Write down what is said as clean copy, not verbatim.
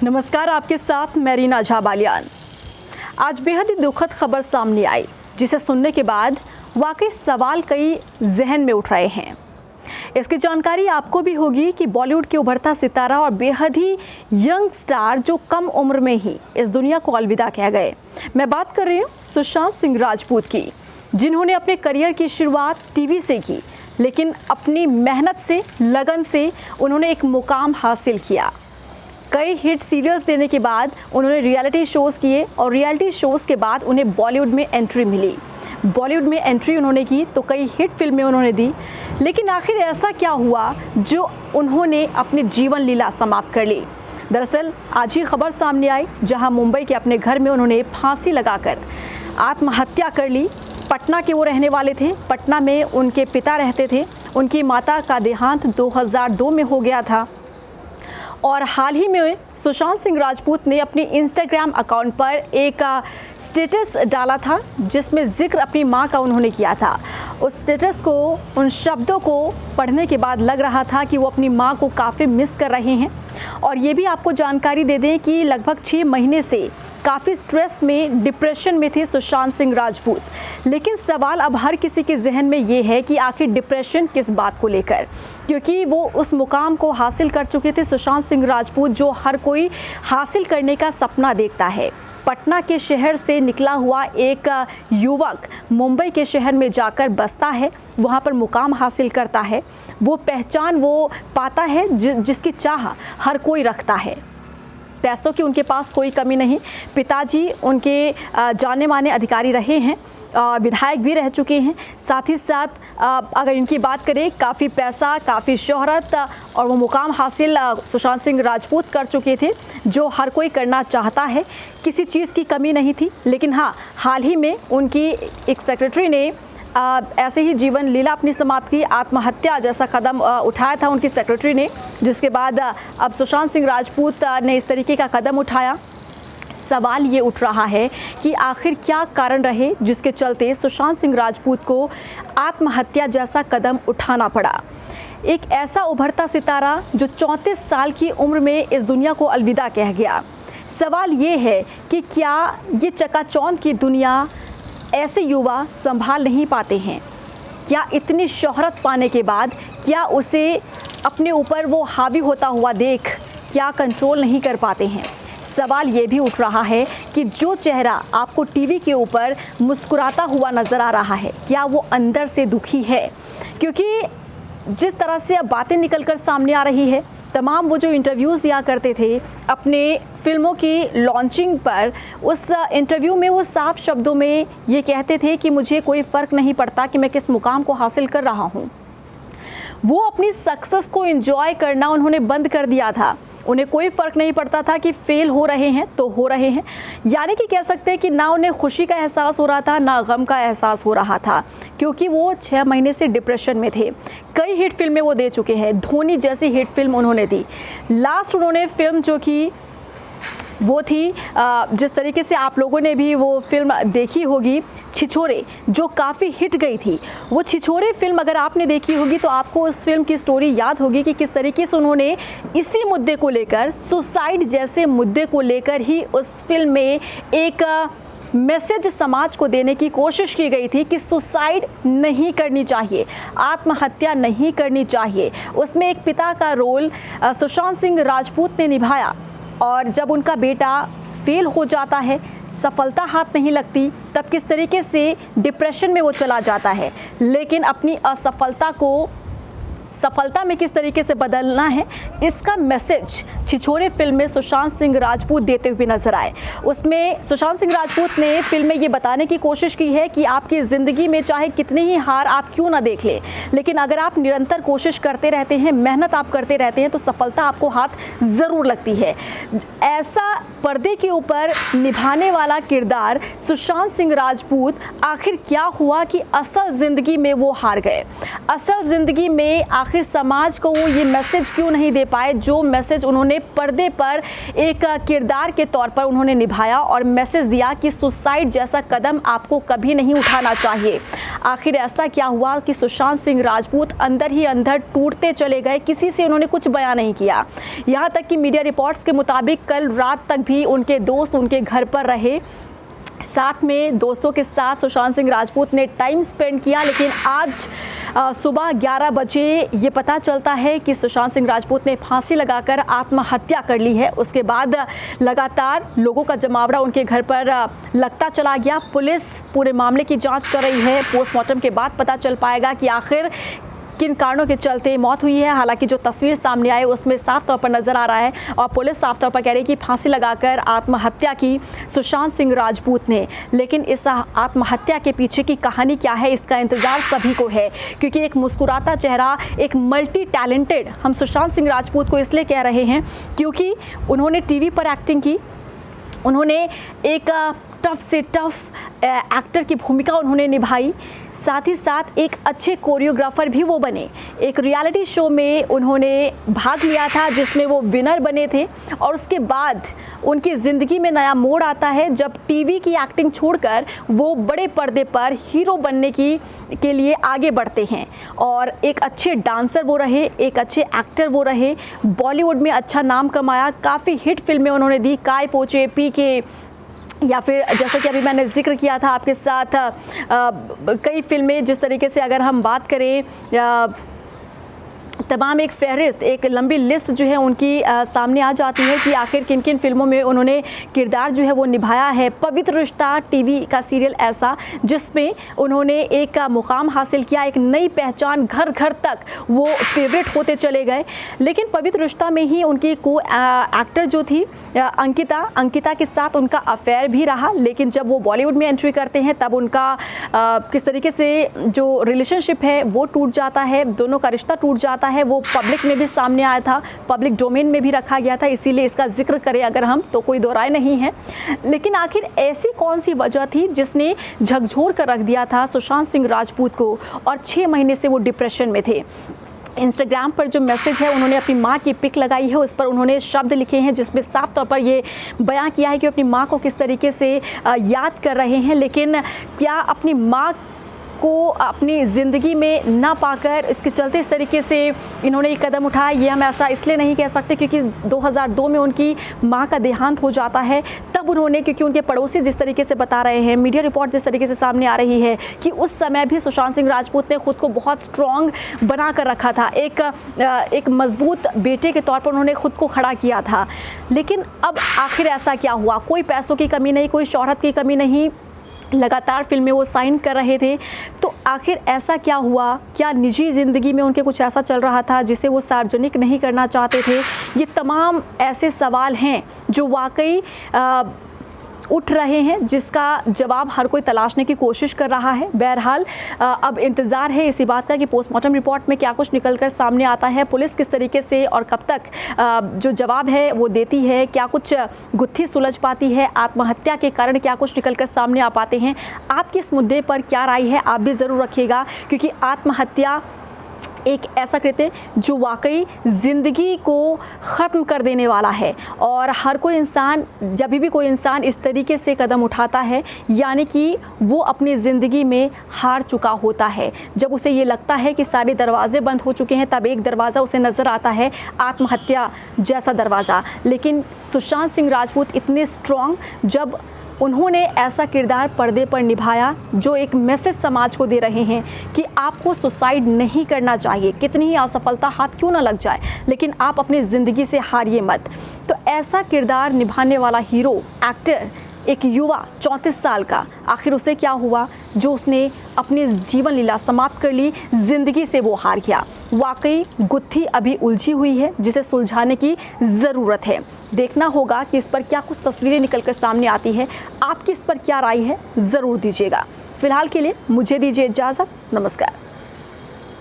नमस्कार, आपके साथ मैं रीना झा बालियान। आज बेहद ही दुखद खबर सामने आई, जिसे सुनने के बाद वाकई सवाल कई जहन में उठ रहे हैं। इसकी जानकारी आपको भी होगी कि बॉलीवुड के उभरता सितारा और बेहद ही यंग स्टार जो कम उम्र में ही इस दुनिया को अलविदा कह गए। मैं बात कर रही हूँ सुशांत सिंह राजपूत की, जिन्होंने अपने करियर की शुरुआत टीवी से की, लेकिन अपनी मेहनत से, लगन से उन्होंने एक मुकाम हासिल किया। कई हिट सीरियल्स देने के बाद उन्होंने रियलिटी शोज़ किए और रियलिटी शोज़ के बाद उन्हें बॉलीवुड में एंट्री मिली। बॉलीवुड में एंट्री उन्होंने की तो कई हिट फिल्में उन्होंने दी, लेकिन आखिर ऐसा क्या हुआ जो उन्होंने अपनी जीवन लीला समाप्त कर ली। दरअसल आज ही खबर सामने आई, जहां मुंबई के अपने घर में उन्होंने फांसी लगाकर आत्महत्या कर ली। पटना के वो रहने वाले थे, पटना में उनके पिता रहते थे। उनकी माता का देहांत 2002 में हो गया था और हाल ही में सुशांत सिंह राजपूत ने अपनी इंस्टाग्राम अकाउंट पर एक स्टेटस डाला था, जिसमें जिक्र अपनी मां का उन्होंने किया था। उस स्टेटस को, उन शब्दों को पढ़ने के बाद लग रहा था कि वो अपनी मां को काफ़ी मिस कर रहे हैं। और ये भी आपको जानकारी दे दें कि लगभग 6 महीने से काफ़ी स्ट्रेस में, डिप्रेशन में थे सुशांत सिंह राजपूत। लेकिन सवाल अब हर किसी के जहन में ये है कि आखिर डिप्रेशन किस बात को लेकर, क्योंकि वो उस मुकाम को हासिल कर चुके थे सुशांत सिंह राजपूत जो हर कोई हासिल करने का सपना देखता है। पटना के शहर से निकला हुआ एक युवक मुंबई के शहर में जाकर बसता है, वहाँ पर मुकाम हासिल करता है, वो पहचान वो पाता है जिसकी चाह हर कोई रखता है। पैसों की उनके पास कोई कमी नहीं। पिताजी उनके जाने माने अधिकारी रहे हैं, विधायक भी रह चुके हैं। साथ ही साथ अगर इनकी बात करें, काफ़ी पैसा, काफ़ी शोहरत और वो मुकाम हासिल सुशांत सिंह राजपूत कर चुके थे जो हर कोई करना चाहता है। किसी चीज़ की कमी नहीं थी। लेकिन हाँ, हाल ही में उनकी एक सेक्रेटरी ने ऐसे ही जीवन लीला अपनी समाप्त की, आत्महत्या जैसा कदम उठाया था उनकी सेक्रेटरी ने, जिसके बाद अब सुशांत सिंह राजपूत ने इस तरीके का कदम उठाया। सवाल ये उठ रहा है कि आखिर क्या कारण रहे जिसके चलते सुशांत सिंह राजपूत को आत्महत्या जैसा कदम उठाना पड़ा। एक ऐसा उभरता सितारा जो 34 साल की उम्र में इस दुनिया को अलविदा कह गया। सवाल ये है कि क्या ये चकाचौंध की दुनिया ऐसे युवा संभाल नहीं पाते हैं? क्या इतनी शोहरत पाने के बाद क्या उसे अपने ऊपर वो हावी होता हुआ देख क्या कंट्रोल नहीं कर पाते हैं? सवाल ये भी उठ रहा है कि जो चेहरा आपको टीवी के ऊपर मुस्कुराता हुआ नज़र आ रहा है, क्या वो अंदर से दुखी है? क्योंकि जिस तरह से अब बातें निकलकर सामने आ रही है, तमाम वो जो इंटरव्यूज़ दिया करते थे अपने फिल्मों की लॉन्चिंग पर, उस इंटरव्यू में वो साफ शब्दों में ये कहते थे कि मुझे कोई फ़र्क नहीं पड़ता कि मैं किस मुकाम को हासिल कर रहा हूँ। वो अपनी सक्सेस को एंजॉय करना उन्होंने बंद कर दिया था। उन्हें कोई फ़र्क नहीं पड़ता था कि फेल हो रहे हैं तो हो रहे हैं, यानी कि कह सकते हैं कि ना उन्हें खुशी का एहसास हो रहा था, ना गम का एहसास हो रहा था, क्योंकि वो 6 महीने से डिप्रेशन में थे। कई हिट फिल्में वो दे चुके हैं, धोनी जैसी हिट फिल्म उन्होंने दी। लास्ट उन्होंने फिल्म जो की वो थी, जिस तरीके से आप लोगों ने भी वो फिल्म देखी होगी, छिछोरे, जो काफ़ी हिट गई थी। वो छिछोरे फिल्म अगर आपने देखी होगी तो आपको उस फिल्म की स्टोरी याद होगी कि किस तरीके से उन्होंने इसी मुद्दे को लेकर, सुसाइड जैसे मुद्दे को लेकर ही उस फिल्म में एक मैसेज समाज को देने की कोशिश की गई थी कि सुसाइड नहीं करनी चाहिए, आत्महत्या नहीं करनी चाहिए। उसमें एक पिता का रोल सुशांत सिंह राजपूत ने निभाया और जब उनका बेटा फेल हो जाता है, सफलता हाथ नहीं लगती, तब किस तरीके से डिप्रेशन में वो चला जाता है। लेकिन अपनी असफलता को सफलता में किस तरीके से बदलना है, इसका मैसेज छिछोरे फिल्म में सुशांत सिंह राजपूत देते हुए नजर आए। उसमें सुशांत सिंह राजपूत ने फिल्म में ये बताने की कोशिश की है कि आपकी ज़िंदगी में चाहे कितनी ही हार आप क्यों ना देख लें, लेकिन अगर आप निरंतर कोशिश करते रहते हैं, मेहनत आप करते रहते हैं, तो सफलता आपको हाथ ज़रूर लगती है। ऐसा पर्दे के ऊपर निभाने वाला किरदार सुशांत सिंह राजपूत, आखिर क्या हुआ कि असल ज़िंदगी में वो हार गए। असल ज़िंदगी में आखिर समाज को वो ये मैसेज क्यों नहीं दे पाए जो मैसेज उन्होंने पर्दे पर एक किरदार के तौर पर उन्होंने निभाया और मैसेज दिया कि सुसाइड जैसा कदम आपको कभी नहीं उठाना चाहिए। आखिर ऐसा क्या हुआ कि सुशांत सिंह राजपूत अंदर ही अंदर टूटते चले गए, किसी से उन्होंने कुछ बयान नहीं किया। यहाँ तक कि मीडिया रिपोर्ट्स के मुताबिक कल रात तक भी उनके दोस्त उनके घर पर रहे, साथ में दोस्तों के साथ सुशांत सिंह राजपूत ने टाइम स्पेंड किया। लेकिन आज सुबह 11 बजे ये पता चलता है कि सुशांत सिंह राजपूत ने फांसी लगाकर आत्महत्या कर ली है। उसके बाद लगातार लोगों का जमावड़ा उनके घर पर लगता चला गया। पुलिस पूरे मामले की जांच कर रही है। पोस्टमार्टम के बाद पता चल पाएगा कि आखिर किन कारणों के चलते मौत हुई है। हालांकि जो तस्वीर सामने आई उसमें साफ तौर पर नजर आ रहा है और पुलिस साफ तौर पर कह रही है कि फांसी लगाकर आत्महत्या की सुशांत सिंह राजपूत ने। लेकिन इस आत्महत्या के पीछे की कहानी क्या है, इसका इंतजार सभी को है, क्योंकि एक मुस्कुराता चेहरा, एक मल्टी टैलेंटेड, हम सुशांत सिंह राजपूत को इसलिए कह रहे हैं क्योंकि उन्होंने टीवी पर एक्टिंग की, उन्होंने एक टफ से टफ एक्टर की भूमिका उन्होंने निभाई, साथ ही साथ एक अच्छे कोरियोग्राफर भी वो बने। एक रियलिटी शो में उन्होंने भाग लिया था जिसमें वो विनर बने थे और उसके बाद उनकी ज़िंदगी में नया मोड़ आता है जब टीवी की एक्टिंग छोड़कर वो बड़े पर्दे पर हीरो बनने के लिए आगे बढ़ते हैं। और एक अच्छे डांसर वो रहे, एक अच्छे एक्टर वो रहे, बॉलीवुड में अच्छा नाम कमाया, काफ़ी हिट फिल्में उन्होंने दी, काय पोचे, पीके, या फिर जैसा कि अभी मैंने जिक्र किया था आपके साथ कई फिल्में, जिस तरीके से अगर हम बात करें तमाम एक फहरिस्त, एक लंबी लिस्ट जो है उनकी सामने आ जाती है कि आखिर किन किन फिल्मों में उन्होंने किरदार जो है वो निभाया है। पवित्र रिश्ता टीवी का सीरियल ऐसा जिसमें उन्होंने एक मुकाम हासिल किया, एक नई पहचान, घर घर तक वो फेवरेट होते चले गए। लेकिन पवित्र रिश्ता में ही उनकी को एक्टर जो थी अंकिता के साथ उनका अफेयर भी रहा। लेकिन जब वो बॉलीवुड में एंट्री करते हैं तब उनका किस तरीके से जो रिलेशनशिप है वो टूट जाता है, दोनों का रिश्ता टूट जाता है। वो पब्लिक में भी सामने आया था, पब्लिक डोमेन में भी रखा गया था, इसीलिए इसका जिक्र करें अगर हम तो कोई दो राय नहीं है। लेकिन आखिर ऐसी कौन सी वजह थी जिसने झकझोर कर रख दिया था सुशांत सिंह राजपूत को और 6 महीने से वो डिप्रेशन में थे। इंस्टाग्राम पर जो मैसेज है उन्होंने अपनी माँ की पिक लगाई है, उस पर उन्होंने शब्द लिखे हैं जिसमें साफ तौर पर ये बयां किया है कि अपनी माँ को किस तरीके से याद कर रहे हैं। लेकिन क्या अपनी माँ को अपनी ज़िंदगी में ना पाकर इसके चलते इस तरीके से इन्होंने ये कदम उठाया, ये हम ऐसा इसलिए नहीं कह सकते क्योंकि 2002 में उनकी माँ का देहांत हो जाता है। तब उन्होंने, क्योंकि उनके पड़ोसी जिस तरीके से बता रहे हैं, मीडिया रिपोर्ट जिस तरीके से सामने आ रही है कि उस समय भी सुशांत सिंह राजपूत ने खुद को बहुत स्ट्रॉन्ग बना कर रखा था, एक मजबूत बेटे के तौर पर उन्होंने खुद को खड़ा किया था। लेकिन अब आखिर ऐसा क्या हुआ? कोई पैसों की कमी नहीं, कोई शोहरत की कमी नहीं, लगातार फिल्में वो साइन कर रहे थे। तो आखिर ऐसा क्या हुआ? क्या निजी ज़िंदगी में उनके कुछ ऐसा चल रहा था जिसे वो सार्वजनिक नहीं करना चाहते थे? ये तमाम ऐसे सवाल हैं जो वाकई उठ रहे हैं, जिसका जवाब हर कोई तलाशने की कोशिश कर रहा है। बहरहाल अब इंतज़ार है इसी बात का कि पोस्टमार्टम रिपोर्ट में क्या कुछ निकलकर सामने आता है, पुलिस किस तरीके से और कब तक जो जवाब है वो देती है, क्या कुछ गुत्थी सुलझ पाती है, आत्महत्या के कारण क्या कुछ निकलकर सामने आ पाते हैं। आपकी इस मुद्दे पर क्या राय है आप भी ज़रूर रखिएगा, क्योंकि आत्महत्या एक ऐसा कृत्य जो वाकई ज़िंदगी को ख़त्म कर देने वाला है। और हर कोई इंसान, जब भी कोई इंसान इस तरीके से कदम उठाता है, यानी कि वो अपनी ज़िंदगी में हार चुका होता है। जब उसे ये लगता है कि सारे दरवाजे बंद हो चुके हैं, तब एक दरवाज़ा उसे नज़र आता है, आत्महत्या जैसा दरवाज़ा। लेकिन सुशांत सिंह राजपूत इतने स्ट्रॉन्ग, जब उन्होंने ऐसा किरदार पर्दे पर निभाया जो एक मैसेज समाज को दे रहे हैं कि आपको सुसाइड नहीं करना चाहिए, कितनी ही असफलता हाथ क्यों ना लग जाए, लेकिन आप अपनी ज़िंदगी से हारिए मत। तो ऐसा किरदार निभाने वाला हीरो, एक्टर, एक युवा 34 साल का, आखिर उसे क्या हुआ जो उसने अपनी जीवन लीला समाप्त कर ली, ज़िंदगी से वो हार गया। वाकई गुत्थी अभी उलझी हुई है जिसे सुलझाने की ज़रूरत है। देखना होगा कि इस पर क्या कुछ तस्वीरें निकलकर सामने आती है। आपकी इस पर क्या राय है ज़रूर दीजिएगा। फिलहाल के लिए मुझे दीजिए इजाज़त। नमस्कार।